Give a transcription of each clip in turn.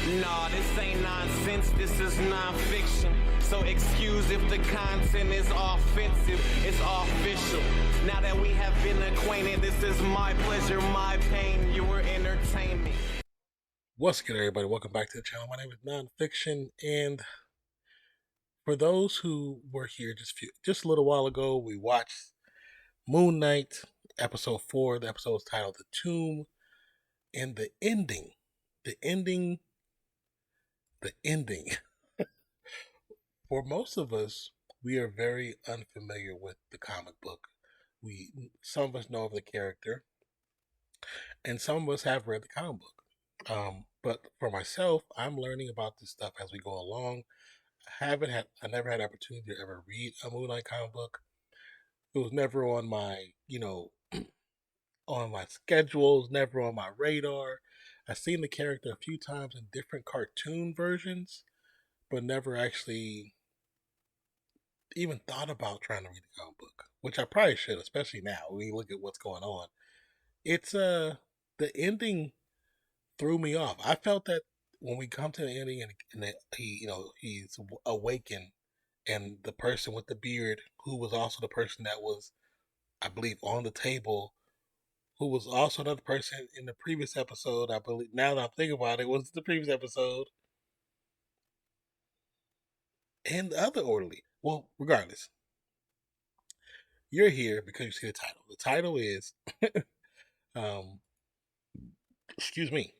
Nah, this ain't nonsense, this is nonfiction. So excuse if the content is offensive, it's official. Now that we have been acquainted, this is my pleasure, my pain, your entertainment. What's good, everybody? Welcome back to the channel. My name is Nonpfixion, and for those who were here just a little while ago, we watched Moon Knight, episode 4. The episode was titled The Tomb, and the ending. For most of us, we are very unfamiliar with the comic book. Some of us know of the character, and some of us have read the comic book. But for myself, I'm learning about this stuff as we go along. I never had opportunity to ever read a Moon Knight comic book. It was never on my, on my schedules, never on my radar. I've seen the character a few times in different cartoon versions, but never actually even thought about trying to read the comic book, which I probably should, especially now when you look at what's going on. It's the ending threw me off. I felt that when we come to the ending and he's awakened, and the person with the beard, who was also the person that was, I believe, on the table, who was also another person in the previous episode, I believe, now that I'm thinking about it, was the previous episode, and the other orderly. Well, regardless, you're here because you see the title. The title is, excuse me.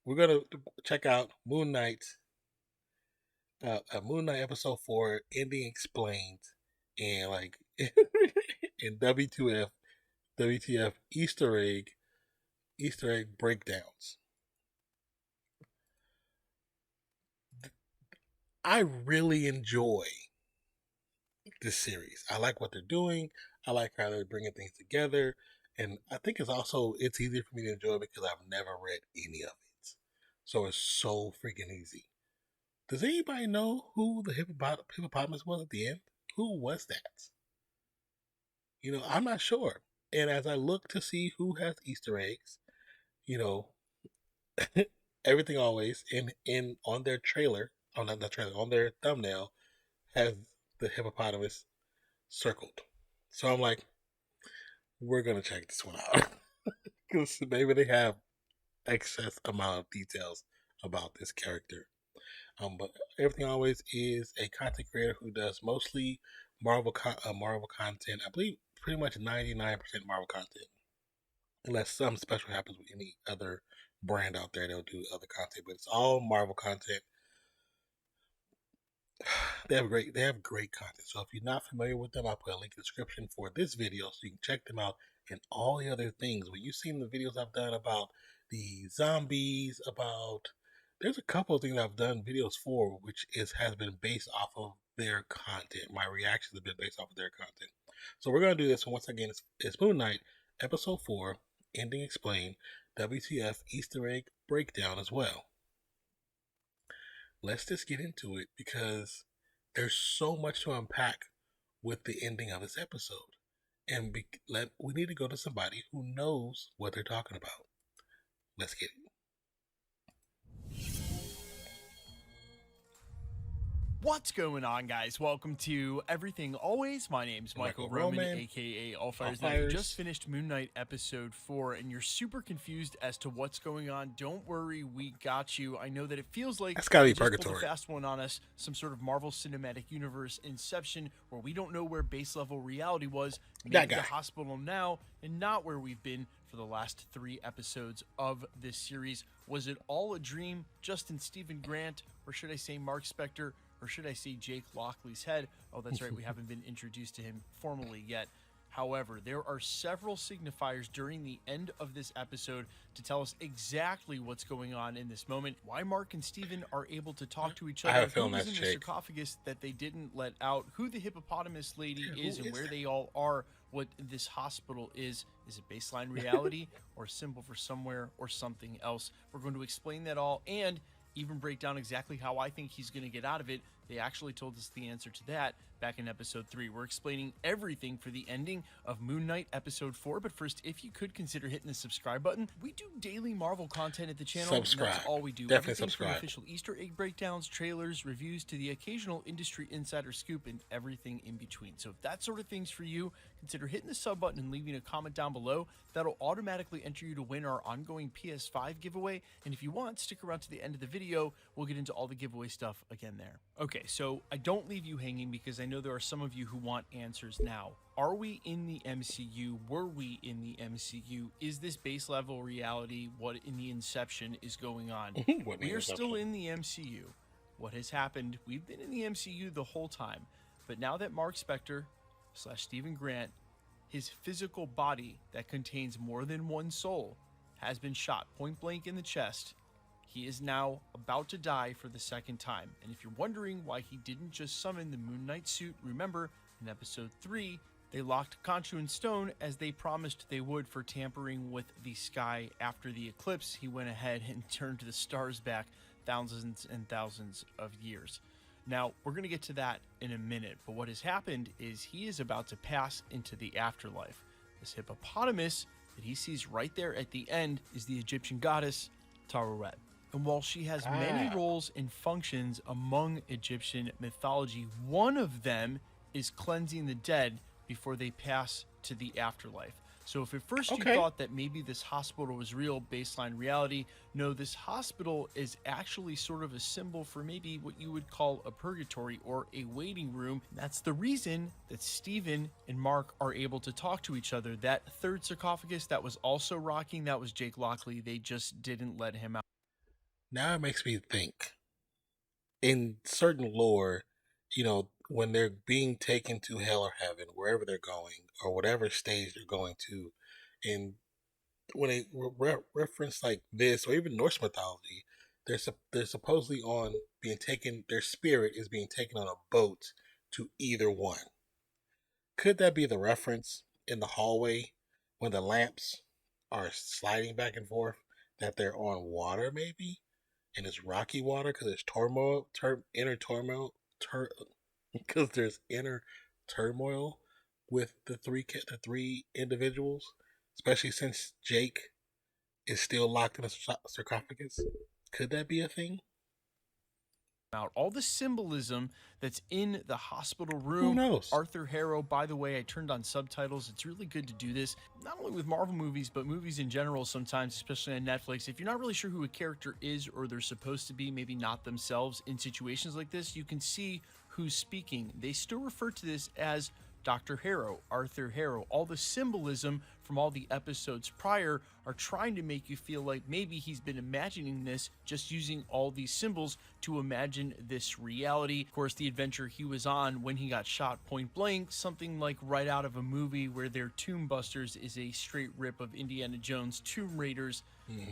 We're gonna check out Moon Knight, Moon Knight episode 4, ending explained, and like in WTF Easter egg breakdowns. I really enjoy this series. I like what they're doing. I like how they're bringing things together, and I think it's easier for me to enjoy because I've never read any of it. So it's so freaking easy. Does anybody know who the hippopotamus was at the end? Who was that? I'm not sure. And as I look to see who has Easter eggs, everything always in on their trailer, on their thumbnail, has the hippopotamus circled. So I'm like, we're gonna check this one out because maybe they have excess amount of details about this character. But everything always is a content creator who does mostly Marvel content. I believe pretty much 99% Marvel content, unless something special happens with any other brand out there. They'll do other content, but it's all Marvel content. They have great content. So if you're not familiar with them, I'll put a link in the description for this video so you can check them out and all the other things. When you've seen the videos I've done about the zombies, there's a couple of things I've done videos for, which has been based off of their content. My reactions have been based off of their content. So we're going to do this. And once again, it's Moon Knight, episode 4, ending explained, WTF Easter egg breakdown as well. Let's just get into it because there's so much to unpack with the ending of this episode. And we need to go to somebody who knows what they're talking about. Let's get it. What's going on, guys? Welcome to Everything Always. My name's Michael Roman, aka Allfires. Now, if you just finished Moon Knight episode 4 and you're super confused as to what's going on, don't worry, we got you. I know that it feels like that's gotta be just purgatory. Pulled a fast one on us, some sort of Marvel Cinematic Universe Inception, where we don't know where base level reality was, maybe the hospital now, and not where we've been for the last 3 episodes of this series. Was it all a dream? Justin Stephen Grant, or should I say Mark Spector? Or should I say Jake Lockley's head? Oh, that's right. We haven't been introduced to him formally yet. However, there are several signifiers during the end of this episode to tell us exactly what's going on in this moment, why Mark and Steven are able to talk to each other, who's in the sarcophagus that they didn't let out, who the hippopotamus lady is, and where they all are, what this hospital is. Is it baseline reality or a symbol for somewhere or something else? We're going to explain that all and even break down exactly how I think he's going to get out of it. They actually told us the answer to that back in episode 3. We're explaining everything for the ending of Moon Knight episode 4. But first, if you could consider hitting the subscribe button. We do daily Marvel content at the channel. Subscribe. And that's all we do. Definitely Everything subscribe. from official Easter egg breakdowns, trailers, reviews, to the occasional industry insider scoop, and everything in between. So if that sort of thing's for you, consider hitting the sub button and leaving a comment down below. That'll automatically enter you to win our ongoing PS5 giveaway. And if you want, stick around to the end of the video. We'll get into all the giveaway stuff again there. Okay, so I don't leave you hanging because I know there are some of you who want answers now. Are we in the MCU? Were we in the MCU? Is this base level reality what in the Inception is going on? We are still in the MCU. What has happened? We've been in the MCU the whole time. But now that Mark Spector / Stephen Grant, his physical body that contains more than one soul, has been shot point blank in the chest, he is now about to die for the second time. And if you're wondering why he didn't just summon the Moon Knight suit, remember, in episode 3, they locked Khonshu in stone as they promised they would for tampering with the sky after the eclipse. He went ahead and turned the stars back thousands and thousands of years. Now, we're going to get to that in a minute, but what has happened is he is about to pass into the afterlife. This hippopotamus that he sees right there at the end is the Egyptian goddess Taweret. And while she has many roles and functions among Egyptian mythology, one of them is cleansing the dead before they pass to the afterlife. So if at first you thought that maybe this hospital was real, baseline reality, no, this hospital is actually sort of a symbol for maybe what you would call a purgatory or a waiting room. That's the reason that Stephen and Mark are able to talk to each other. That third sarcophagus that was also rocking, that was Jake Lockley. They just didn't let him out. Now it makes me think. In certain lore, you know, when they're being taken to hell or heaven, wherever they're going, or whatever stage they're going to, and when they reference like this, or even Norse mythology, they're supposedly on being taken, their spirit is being taken on a boat to either one. Could that be the reference in the hallway when the lamps are sliding back and forth, that they're on water maybe? And it's rocky water because there's inner turmoil, because there's inner turmoil with the three individuals, especially since Jake is still locked in a sarcophagus. Could that be a thing? All the symbolism that's in the hospital room. Who knows? Arthur Harrow, by the way, I turned on subtitles. It's really good to do this, not only with Marvel movies, but movies in general sometimes, especially on Netflix. If you're not really sure who a character is or they're supposed to be, maybe not themselves in situations like this, you can see who's speaking. They still refer to this as Dr. Harrow, Arthur Harrow. All the symbolism from all the episodes prior are trying to make you feel like maybe he's been imagining this, just using all these symbols to imagine this reality. Of course, the adventure he was on when he got shot point blank, something like right out of a movie where their Tomb Busters is a straight rip of Indiana Jones' Tomb Raiders.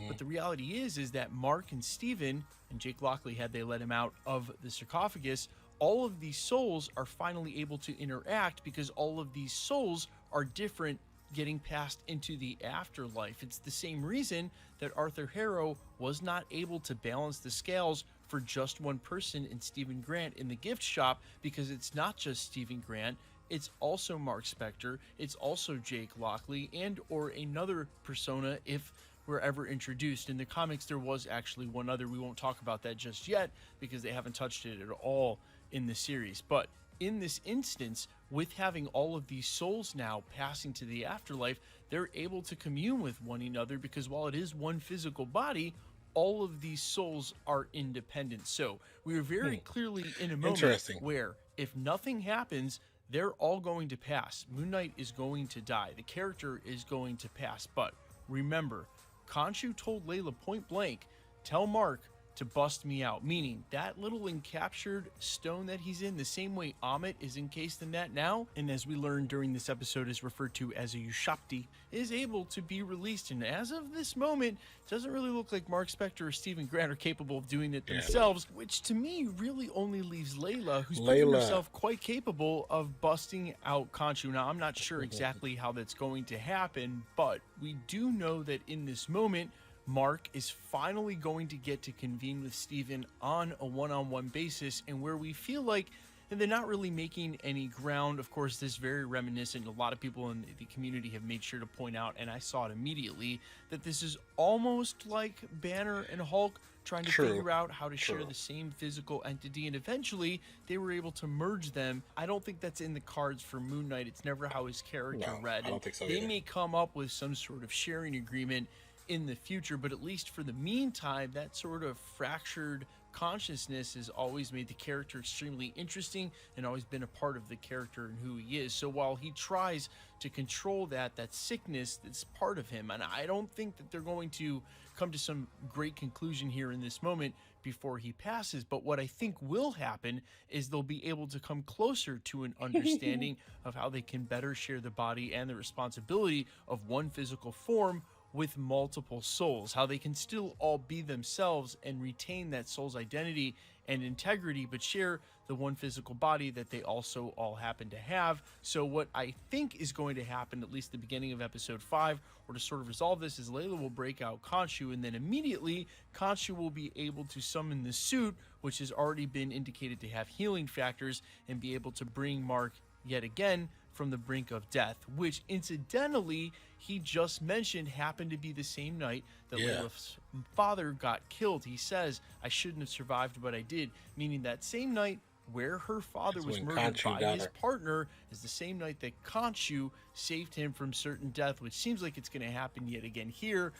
But the reality is that Mark and Steven, and Jake Lockley, had they let him out of the sarcophagus, all of these souls are finally able to interact because all of these souls are different getting passed into the afterlife. It's the same reason that Arthur Harrow was not able to balance the scales for just one person in Stephen Grant in the gift shop, because it's not just Stephen Grant, it's also Mark Spector, it's also Jake Lockley, and or another persona if we're ever introduced. In the comics, there was actually one other. We won't talk about that just yet because they haven't touched it at all in the series. But in this instance, with having all of these souls now passing to the afterlife, they're able to commune with one another, because while it is one physical body, all of these souls are independent. So we are very clearly in a moment where if nothing happens, they're all going to pass. Moon Knight is going to die. The character is going to pass. But remember, Khonshu told Layla point blank, tell Mark to bust me out, meaning that little encaptured stone that he's in, the same way Amit is encased in that now, and as we learned during this episode is referred to as a Ushapti, is able to be released. And as of this moment, it doesn't really look like Mark Spector or Stephen Grant are capable of doing it themselves, which to me really only leaves Layla, who's proven herself quite capable of busting out Khonshu. Now, I'm not sure exactly how that's going to happen, but we do know that in this moment, Mark is finally going to get to convene with Steven on a one-on-one basis, and where we feel like and they're not really making any ground. Of course, this is very reminiscent. A lot of people in the community have made sure to point out, and I saw it immediately, that this is almost like Banner and Hulk trying to figure out how to share the same physical entity, and eventually they were able to merge them. I don't think that's in the cards for Moon Knight. It's never how his character read. I don't think so They either. may come up with some sort of sharing agreement in the future, but at least for the meantime, that sort of fractured consciousness has always made the character extremely interesting and always been a part of the character and who he is. So while he tries to control that sickness that's part of him, and I don't think that they're going to come to some great conclusion here in this moment before he passes, but what I think will happen is they'll be able to come closer to an understanding of how they can better share the body and the responsibility of one physical form with multiple souls, how they can still all be themselves and retain that soul's identity and integrity, but share the one physical body that they also all happen to have. So what I think is going to happen, at least at the beginning of episode 5, or to sort of resolve this, is Layla will break out Khonshu, and then immediately Khonshu will be able to summon the suit, which has already been indicated to have healing factors, and be able to bring Mark yet again from the brink of death, which incidentally he just mentioned happened to be the same night that Layla's father got killed. He says, I shouldn't have survived, but I did, meaning that same night where her father was murdered by his partner is the same night that Khonshu saved him from certain death, which seems like it's going to happen yet again here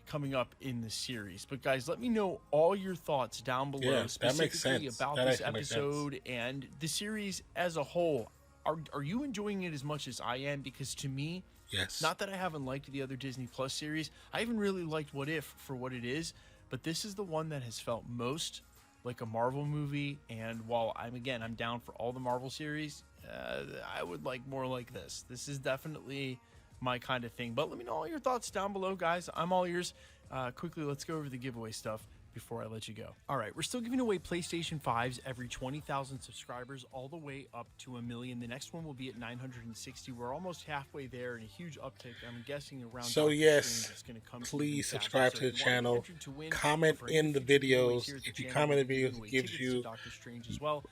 coming up in the series. But guys, let me know all your thoughts down below, specifically about this episode and the series as a whole. Are you enjoying it as much as I am? Because to me, not that I haven't liked the other Disney Plus series, I even really liked What If for what it is, but this is the one that has felt most like a Marvel movie. And while I'm down for all the Marvel series, I would like more like this. This is definitely my kind of thing. But let me know all your thoughts down below, guys. I'm all ears. Quickly, let's go over the giveaway stuff before I let you go. All right, we're still giving away PlayStation 5s every 20,000 subscribers, all the way up to 1 million. The next one will be at 960. We're almost halfway there, and a huge uptick. I'm guessing around. So yes, please subscribe to the channel. Comment in the videos. If you comment in the videos, it gives you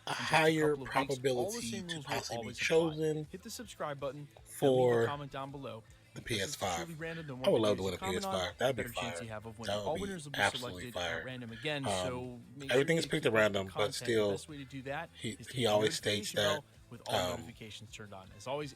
a higher probability to possibly be chosen. Hit the subscribe button for comment down below. The PS5. I would love to win a PS5. That'd be fire. That would be absolutely fire. Everything is picked at random, but still, he always states that.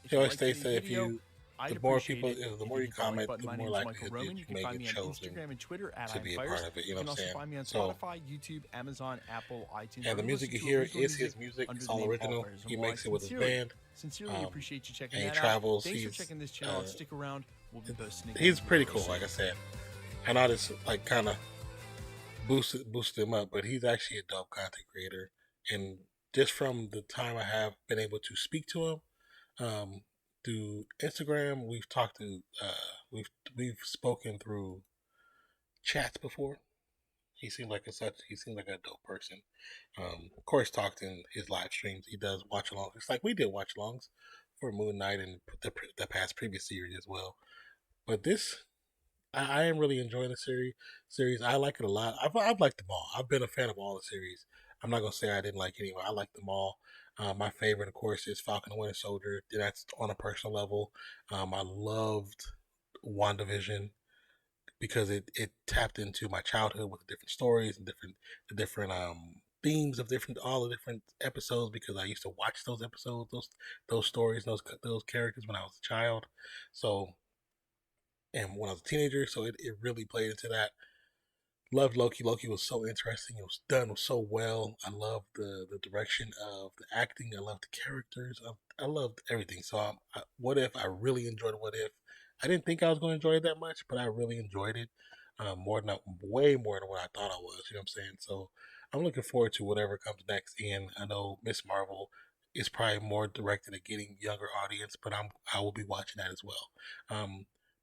He always states that if you, the more people, the more you comment, the more likely you may get chosen to be a part of it. You know what I'm saying? So, YouTube, Amazon, Apple, iTunes. And the music you hear is his music. It's all original. He makes it with his band. Sincerely appreciate you checking and that he travels. out. Thanks for checking this channel. Stick around. We'll be posting. He's pretty cool, like I said. And I just like kind of boosted him up, but he's actually a dope content creator. And just from the time I have been able to speak to him through Instagram, we've talked to we've spoken through chats before. He seemed like a dope person. Of course, talked in his live streams. He does watch alongs. It's like we did watch alongs for Moon Knight and the past previous series as well. But this, I am really enjoying the series. I like it a lot. I've liked them all. I've been a fan of all the series. I'm not gonna say I didn't like any. I like them all. My favorite, of course, is Falcon and Winter Soldier. That's on a personal level. I loved WandaVision, because it tapped into my childhood with different stories and different themes of all the different episodes, because I used to watch those episodes, those stories, those characters when I was a child. So, and when I was a teenager, so it really played into that. Loved Loki. Loki was so interesting. It was done so well. I loved the direction of the acting. I loved the characters. I loved everything. So What If, I really enjoyed What If. I didn't think I was going to enjoy it that much, but I really enjoyed it way more than what I thought I was. You know what I'm saying? So I'm looking forward to whatever comes next. And I know Miss Marvel is probably more directed at getting younger audience, but I will be watching that as well.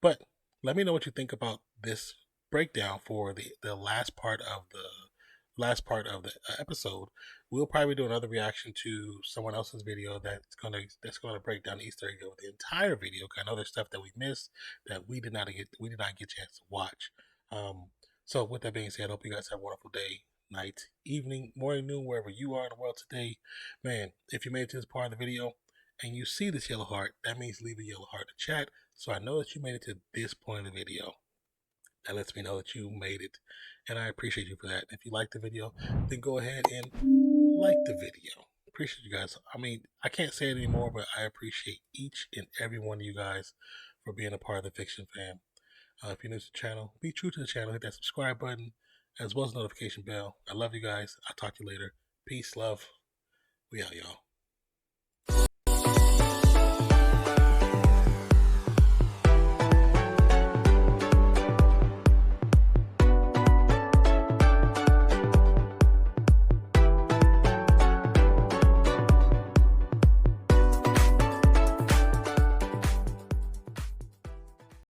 But let me know what you think about this breakdown for the last part of the episode. We'll probably do another reaction to someone else's video that's gonna break down the Easter egg of the entire video. I know there's stuff that we missed that we did not get a chance to watch. So with that being said, I hope you guys have a wonderful day, night, evening, morning, noon, wherever you are in the world today. Man, if you made it to this part of the video and you see this yellow heart, that means leave a yellow heart in the chat so I know that you made it to this point of the video. That lets me know that you made it, and I appreciate you for that. If you liked the video, then go ahead and like the video. Appreciate you guys. I mean, I can't say it anymore, but I appreciate each and every one of you guys for being a part of the Fiction fam. If you're new to the channel, be true to the channel. Hit that subscribe button, as well as the notification bell. I love you guys. I'll talk to you later. Peace, love. We out, y'all.